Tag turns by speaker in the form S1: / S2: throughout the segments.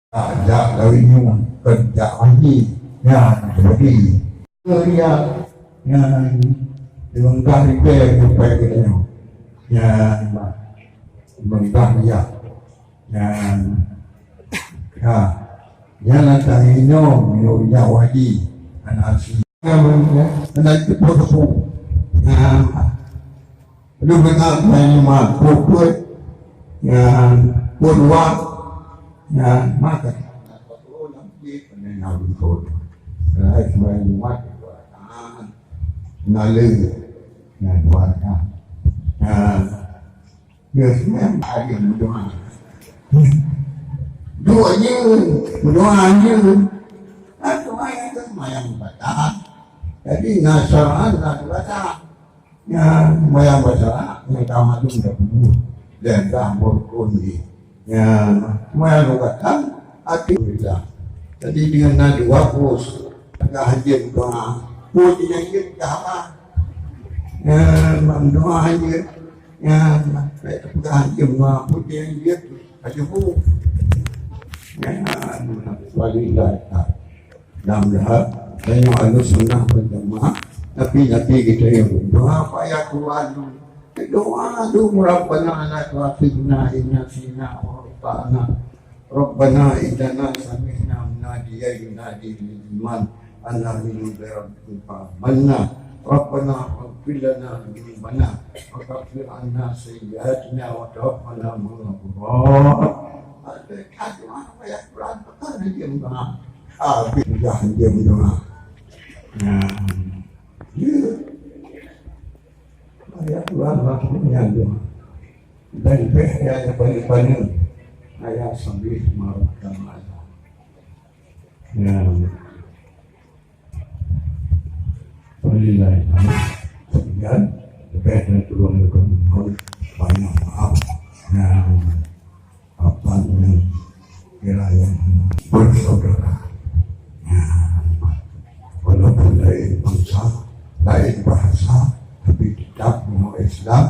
S1: Ada lawinya kerja haji yang beri yang dilengkap repair kita yang melengkap ya yang yang tahu minyak haji anak si anak itu pun lu dengar main mampu yang pun yang makan nào thôi đấy mà mắt nói lư ngàn quan được em đại điểm đùa như ai tất mà em phải ta jadi nasaran baca ya maya baca yang tahu itu tidak benar dan kamu kundi ya maya baca hati kita. Jadi dengan nadi wapus agak haji doa puji yang kita apa ya doa haji ya agak haji doa puji yang kita haji bu ya walilah dalam dah saya ada sunnah berjamaah tapi kita yang doa payah Tuhan doa Rabbana la tu'akhidhna in nasina wa akhtana Rabbana innana sami'na munadiyan yunadi lil iman an aminu bi rabbikum fa'amanna Rabbana ighfir lana dhunubana wa kaffir 'anna sayyi'atina wa tawaffana ma'al abrar. Ada doa ayat Quran perkara dia doa. Dia doa. Ayat Quran maksudnya doa. Dan yang paling ayat sambil marahkan Allah. Ya, Alhamdulillah. Sekian, lebih turun ke banyak maaf. Ya, apa yang kiranya bersaudara. Ya, walaupun lain bangsa, lain bahasa, tapi tetap mau Islam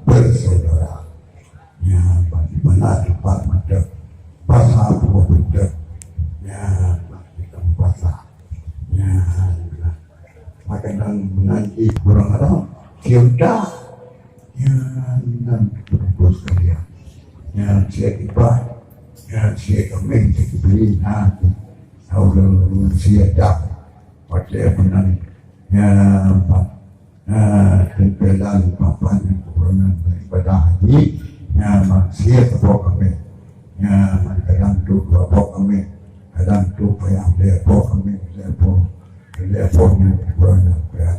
S1: bersaudara. Ya, bagaimana tempat medek bahasa apa medek ya kita bahasa ya makanan menanti kurang ada kita ya dan terus kalian ya saya tiba ya saya kami saya beli nanti kalau saya dapat pada menang ya tempelan papan yang kurang daripada haji ya manusia kebawa kami ya kadang tu kebawa kami kadang tu payah dia bawa kami dia bawa kurang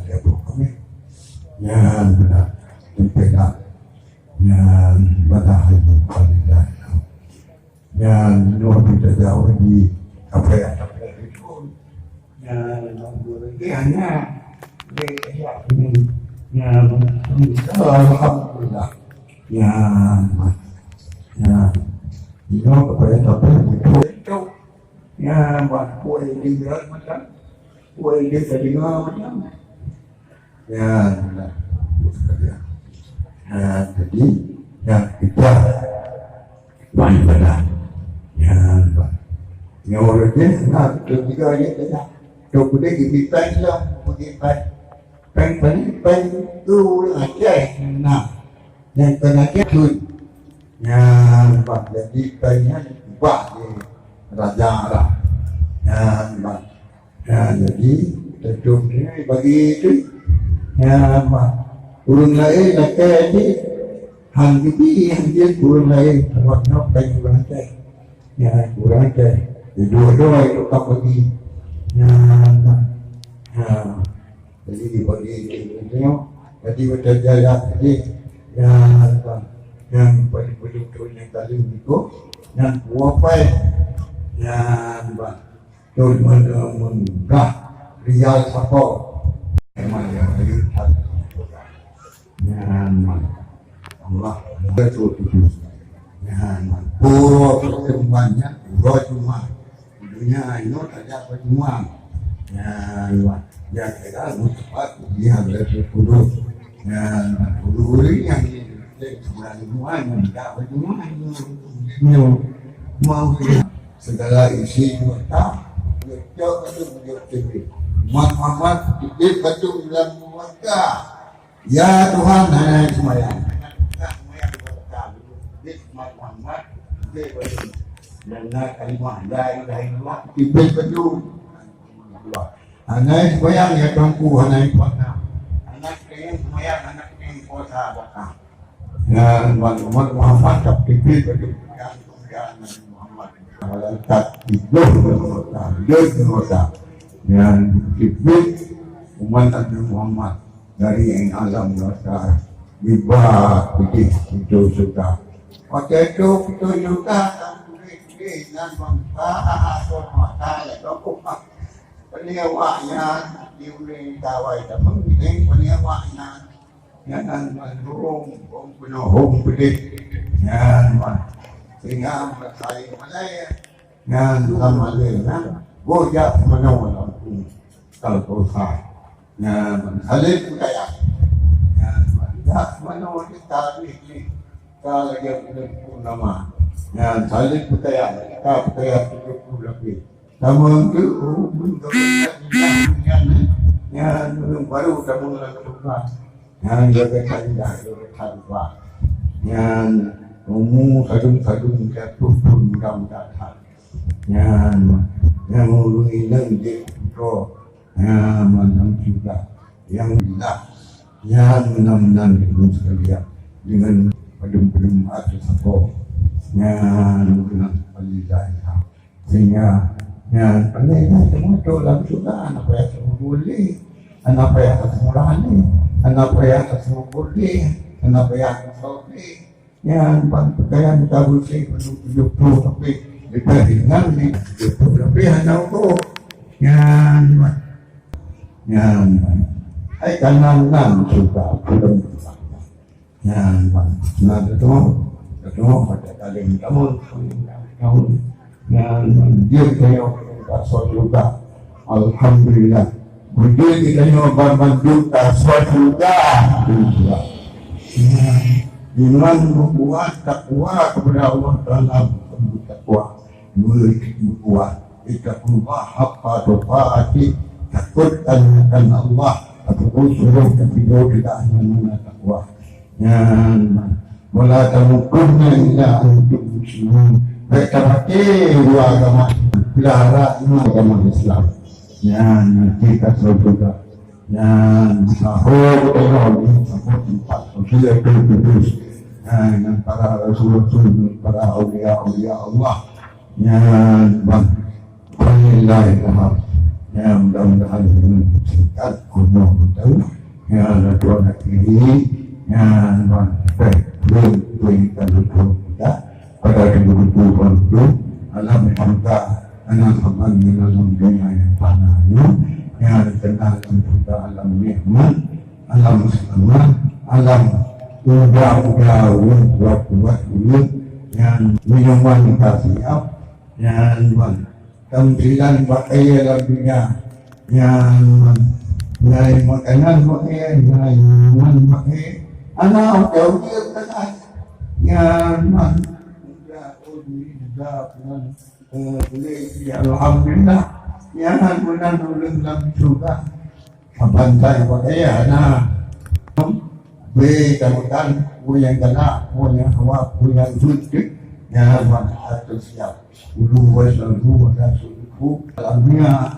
S1: dia bawa kami ya benar tempelan ya badai pada ya luar kita jauh di apa ya itu ya hanya ya alhamdulillah ya kepada tapi itu ya buat kue dia macam kue dia tadi macam ya jadi ya kita banyak badan ya orangnya nak juga ya tu kita kita lah kita pen tu aja nah yang tenaga tu yang jadi banyak buat raja lah yang jadi terjun ini bagi itu yang urun lain nak jadi hang yang dia urun lain buat nak pengen bantai yang kurang ada dua itu tak bagi yang jadi dibagi itu jadi berjaya jadi yang paling betul yang kali itu yang kuapai yang betul menggah rial sako memang yang lihat yang Allah betul itu yang puro semuanya puro cuma dunia ini ada pertemuan yang kita cepat dia berpuluh dulu yang semuanya tidak berjumpa mau segala isi mereka dia betul dia TV Muhammad dibit betul dalam mereka ya Tuhan hanya semayang semayang berkah dibit Muhammad dibit betul dan kalimah la ilaha illallah dibit betul hanya semayang ya Tuhanku hanya puasa anak yang semayang anak yang puasa berkah ya Muhammad dibit betul yang Muhammad malaikat hidup berkah yang dibit umat Nabi Muhammad dari yang alam rasa bibah putih itu sudah waktu itu kita juga dan manfaat mata ya dokup peniawanya diulih tawai dan mengiring peniawanya yang mandung penuh putih yang sehingga bersaing malaya yang sama dengan gojak menolak kalau kosai yang salib budaya yang menolak tarik ni kalau yang purnama yang salib budaya kita budaya 70 lebih namun itu bentuk yang baru kamu lakukan yang jaga tanda jaga tanpa yang kadung-kadung jatuh pun kamu datang yang mengurungi nanti pro yang menang juga yang tidak yang benar-benar dengan sekalian dengan pedum-pedum atas aku yang dengan peliharaan sehingga yang pentingnya semua itu dalam juga anak payah semua boleh anak payah semua rani anak payah semua boleh anak payah semua boleh yang pakaian kita bersih penuh 70 tapi kita ringan ni 70 lebih anak itu yang ay kanan juga belum yang nah itu pada kali kamu yang dia kayo kasih juga alhamdulillah dia kayo bermandu kasih juga iman membuat takwa kepada Allah Taala takwa bertakwa ittaqullah haqqa tuqatih takutkan Allah atau suruh kepada kita hanya takwa yang wala tamukunna illa antum muslimun mereka pakai dua agama pelihara agama Islam yang kita juga yang sahur teknologi sahur tempat sosial kudus yang para rasul-rasul para aulia Allah yang alhamdulillah yang mudah-mudahan singkat kuno tahu yang ada dua negeri yang belum kita pada 2020 alhamdulillah anak teman dalam dunia yang panahnya yang kenal kita alam nikmat alam selamat alam udah buat dulu yang minuman kasih yang tampilan pakai lagunya yang nyai makanan pakai nyai minuman pakai anak jauh dia kan yang boleh alhamdulillah yang benar ulun dalam juga pantai pakai anak kamutan yang kena yang hawa yang suci yang atau siap ulu wasalu wasulu alamnya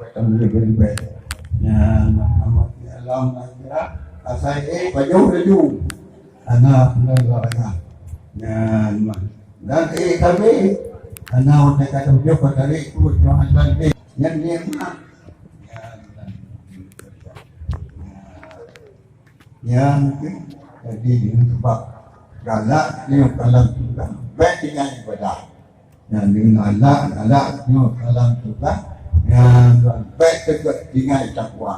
S1: betul lebih yang amat alam akhirat asai baju anak negara yang dan kami anak orang kata dia pada itu Tuhan dan yang dia yang jadi dengan sebab galak dia kalam juga baik dengan ibadah yang dengan galak dia kalam juga yang baik juga dengan takwa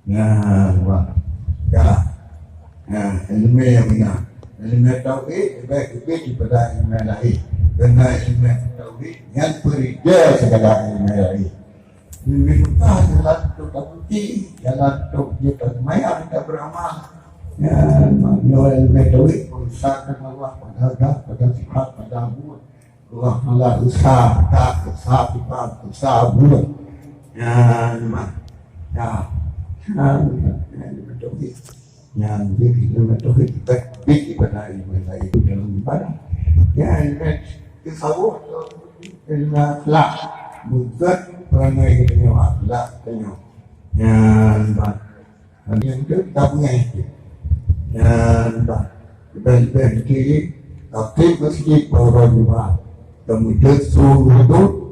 S1: yang ilmu yang benar ilmu tauhid baik daripada ilmu lain kerana ilmu tauhid yang berbeza segala ilmu lain ilmu kita jalan untuk bukti jalan untuk kita semayang kita beramal yang ilmu tauhid berusaha dengan Allah pada adat pada sifat pada amun Allah Allah usaha tak usaha kita usaha bulat yang mana yang betul yang jadi betul kita bagi pada itu dalam ibadah yang kisah ilmu akhlak buat perangai kita akhlak kita yang kita punya yang dan kiri aktif masjid bahawa kemudian suruh